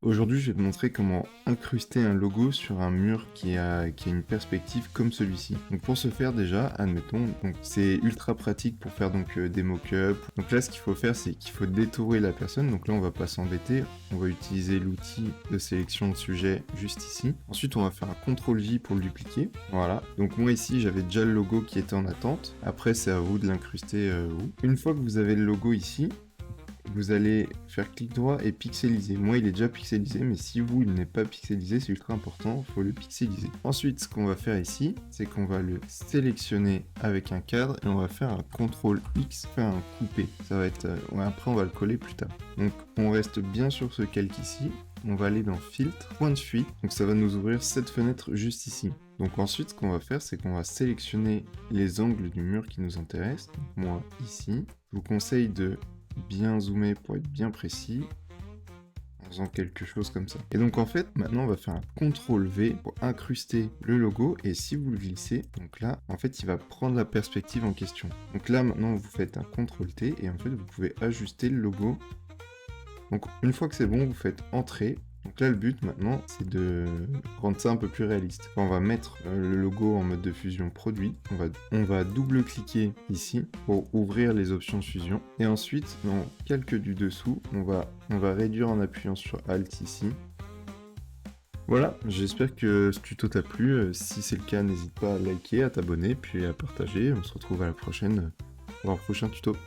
Aujourd'hui, je vais te montrer comment incruster un logo sur un mur qui a une perspective comme celui-ci. Donc pour ce faire déjà, admettons, donc c'est ultra pratique pour faire des mock-ups. Donc là, ce qu'il faut faire, c'est qu'il faut détourer la personne. Donc là, on va pas s'embêter. On va utiliser l'outil de sélection de sujet juste ici. Ensuite, on va faire un CTRL-J pour le dupliquer. Voilà. Donc moi ici, j'avais déjà le logo qui était en attente. Après, c'est à vous de l'incruster où. Une fois que vous avez le logo ici, vous allez faire clic droit et pixeliser. Moi, il est déjà pixelisé, mais si vous, il n'est pas pixelisé, c'est ultra important, il faut le pixeliser. Ensuite, ce qu'on va faire ici, c'est qu'on va le sélectionner avec un cadre et on va faire un CTRL X, faire un coupé. Ça va être, après, on va le coller plus tard. Donc, on reste bien sur ce calque ici. On va aller dans Filtre, Point de fuite. Donc, ça va nous ouvrir cette fenêtre juste ici. Donc ensuite, ce qu'on va faire, c'est qu'on va sélectionner les angles du mur qui nous intéressent. Donc, moi, ici. Je vous conseille de bien zoomer pour être bien précis, en faisant quelque chose comme ça. Et donc en fait, maintenant on va faire un CTRL V pour incruster le logo, et si vous le glissez, donc là, en fait, il va prendre la perspective en question. Donc là, maintenant, vous faites un CTRL T, et en fait, vous pouvez ajuster le logo. Donc une fois que c'est bon, vous faites Entrée. Donc là, le but maintenant, c'est de rendre ça un peu plus réaliste. On va mettre le logo en mode de fusion produit. On va double-cliquer ici pour ouvrir les options de fusion. Et ensuite, dans calque du dessous, on va réduire en appuyant sur Alt ici. Voilà, j'espère que ce tuto t'a plu. Si c'est le cas, n'hésite pas à liker, à t'abonner, puis à partager. On se retrouve à la prochaine, dans un prochain tuto.